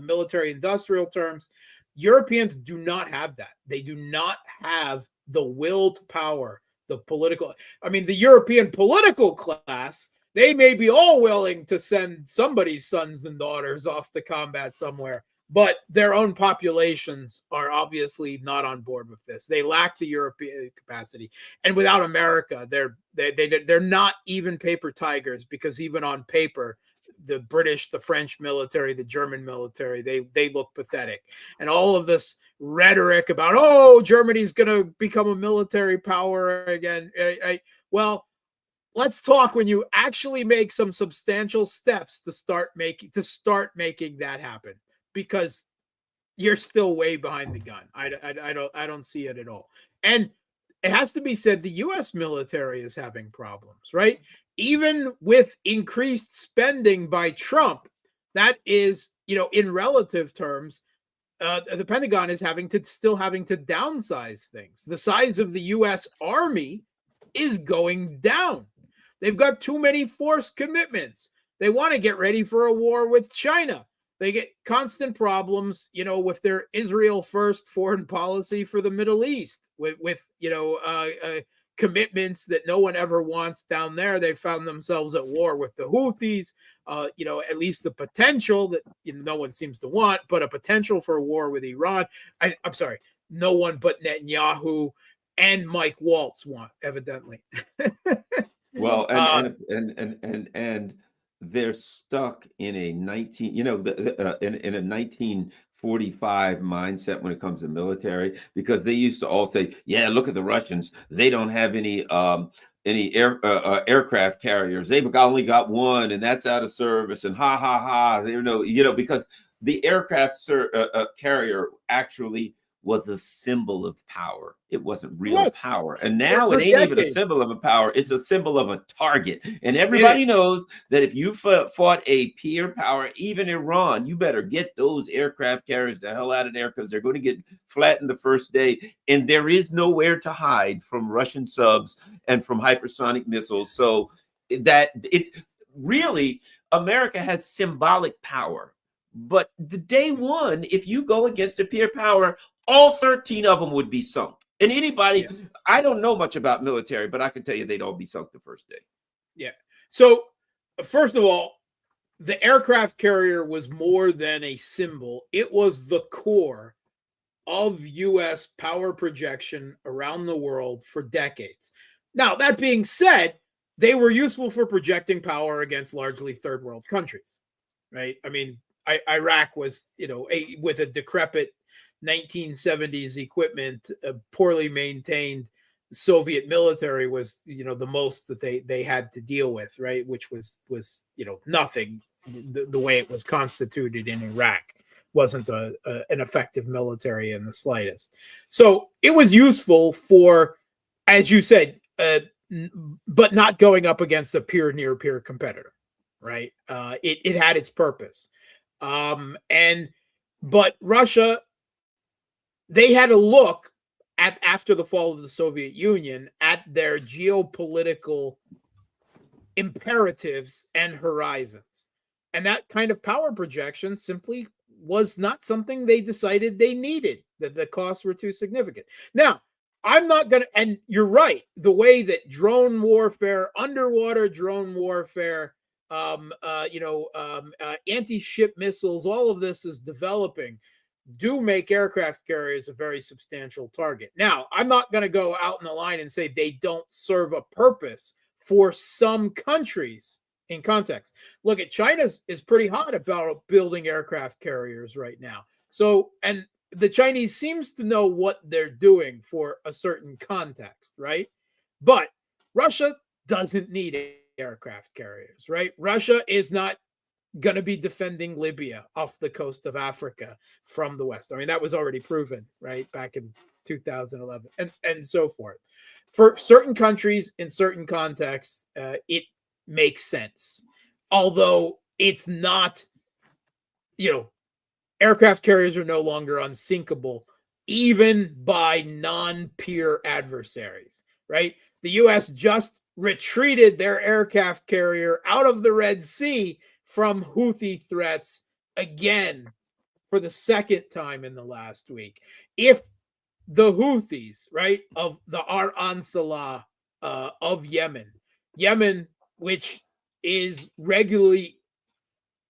military industrial terms. Europeans do not have that. They do not have the will to power, the political. I mean, the European political class, they may be all willing to send somebody's sons and daughters off to combat somewhere, but their own populations are obviously not on board with this. They lack the European capacity, and without America, they're not even paper tigers, because even on paper, the British, the French military, the German military, they look pathetic. And all of this rhetoric about, oh, Germany's going to become a military power again. Well, let's talk when you actually make some substantial steps to start making that happen, because you're still way behind the gun. I don't see it at all. And it has to be said, the U.S. military is having problems, right? Even with increased spending by Trump, that is, in relative terms, the Pentagon is still having to downsize things. The size of the U.S. Army is going down. They've got too many force commitments. They want to get ready for a war with China. They get constant problems, with their Israel first foreign policy for the Middle East, with commitments that no one ever wants down there. They found themselves at war with the Houthis, at least the potential that no one seems to want, but a potential for a war with Iran. I'm sorry, no one but Netanyahu and Mike Waltz want, evidently. Well, and they're stuck in a 1945 mindset when it comes to military, because they used to all say, yeah, look at the Russians, they don't have any aircraft carriers, they've only got one, and that's out of service, and ha ha ha, because the aircraft carrier actually was a symbol of power. It wasn't real power. And now it ain't even a symbol of a power. It's a symbol of a target. And everybody knows that if you fought a peer power, even Iran, you better get those aircraft carriers the hell out of there, because they're going to get flattened the first day. And there is nowhere to hide from Russian subs and from hypersonic missiles. So that it's really, America has symbolic power. But the day one, if you go against a peer power, all 13 of them would be sunk. And anybody, I don't know much about military, but I can tell you they'd all be sunk the first day. Yeah. So, first of all, the aircraft carrier was more than a symbol. It was the core of U.S. power projection around the world for decades. Now, that being said, they were useful for projecting power against largely third world countries, right? I mean, Iraq was, with a decrepit 1970s equipment, poorly maintained Soviet military was, the most that they had to deal with, right? Which was nothing. The way it was constituted in Iraq wasn't an effective military in the slightest. So it was useful for, as you said, but not going up against a near peer competitor, right? It had its purpose. But Russia, they had to look at, after the fall of the Soviet Union, at their geopolitical imperatives and horizons. And that kind of power projection simply was not something they decided they needed, that the costs were too significant. Now, I'm not going to, and you're right, the way that drone warfare, underwater drone warfare, anti-ship missiles, all of this is developing, do make aircraft carriers a very substantial target. Now, I'm not going to go out in the line and say they don't serve a purpose for some countries in context. Look, at China is pretty hot about building aircraft carriers right now. So, and the Chinese seems to know what they're doing for a certain context, right? But Russia doesn't need aircraft carriers, right? Russia is not going to be defending Libya off the coast of Africa from the West. I mean, that was already proven, right, back in 2011 and so forth. For certain countries in certain contexts, it makes sense. Although it's not, aircraft carriers are no longer unsinkable, even by non-peer adversaries, right? The U.S. just retreated their aircraft carrier out of the Red Sea from Houthi threats again for the second time in the last week. If the Houthis, right, of the Ansala of Yemen, which is regularly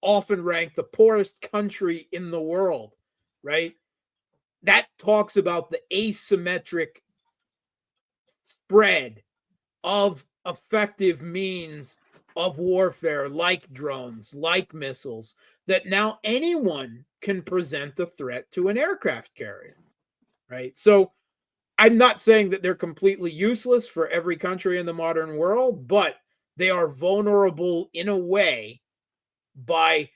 often ranked the poorest country in the world, right? That talks about the asymmetric spread of effective means of warfare, like drones, like missiles, that now anyone can present a threat to an aircraft carrier, right? So I'm not saying that they're completely useless for every country in the modern world, but they are vulnerable in a way by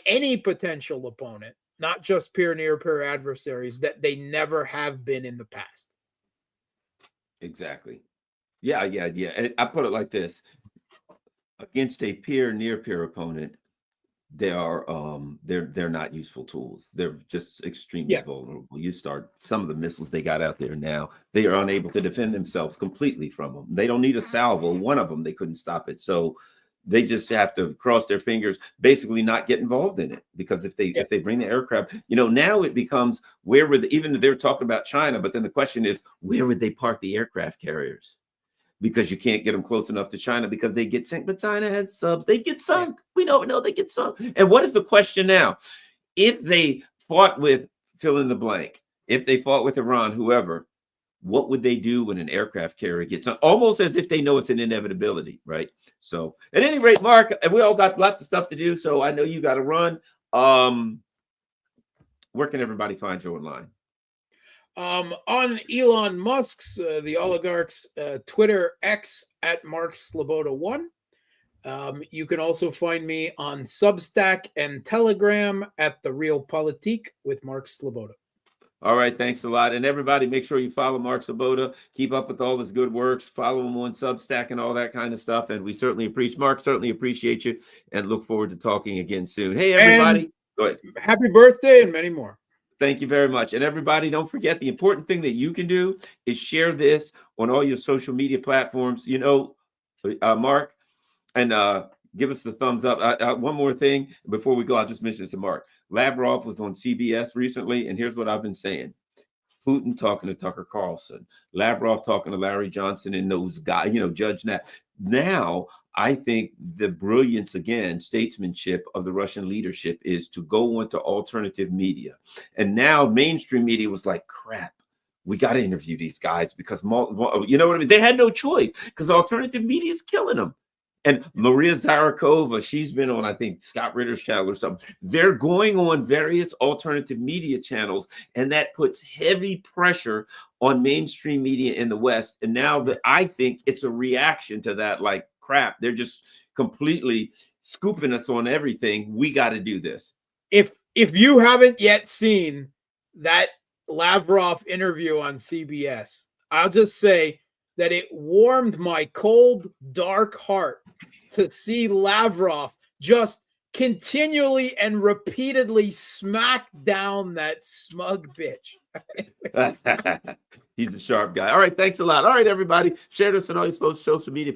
any potential opponent, not just peer, near peer adversaries, that they never have been in the past. Exactly. Yeah. And I put it like this: against a peer, near peer opponent, they are they're not useful tools. They're just extremely Yeah. vulnerable. You start some of the missiles they got out there now, they are unable to defend themselves completely from them. They don't need a salvo. One of them, they couldn't stop it. So they just have to cross their fingers, basically not get involved in it. Because if they bring the aircraft, now it becomes, where would even they're talking about China, but then the question is, where would they park the aircraft carriers? Because you can't get them close enough to China because they get sunk. But China has subs. They get sunk. We know they get sunk. And what is the question now? If they fought with, fill in the blank, if they fought with Iran, whoever, what would they do when an aircraft carrier gets sunk? Almost as if they know it's an inevitability, right? So at any rate, Mark, we all got lots of stuff to do. So I know you got to run. Where can everybody find you online? On Elon Musk's, the oligarch's Twitter X at Mark Sleboda 1. You can also find me on Substack and Telegram at The Real Politique with Mark Sleboda. All right, thanks a lot. And everybody, make sure you follow Mark Sleboda. Keep up with all his good works. Follow him on Substack and all that kind of stuff. And we certainly appreciate you, and look forward to talking again soon. Hey, everybody. Go ahead. Happy birthday and many more. Thank you very much. And everybody, don't forget, the important thing that you can do is share this on all your social media platforms, Mark, and give us the thumbs up. One more thing before we go, I'll just mention this to Mark. Lavrov was on CBS recently, and here's what I've been saying. Putin talking to Tucker Carlson, Lavrov talking to Larry Johnson and those guys, Judge Nat. Now, I think the brilliance, again, statesmanship of the Russian leadership is to go onto alternative media. And now mainstream media was like, crap, we got to interview these guys because, you know what I mean? They had no choice because alternative media is killing them. And Maria Zakharova, she's been on, I think, Scott Ritter's channel or something. They're going on various alternative media channels, and that puts heavy pressure on mainstream media in the West. And now that I think it's a reaction to that, like, crap, they're just completely scooping us on everything. We got to do this. If you haven't yet seen that Lavrov interview on CBS, I'll just say that it warmed my cold, dark heart to see Lavrov just continually and repeatedly smack down that smug bitch. He's a sharp guy. All right, thanks a lot. All right, everybody, share this on all your social media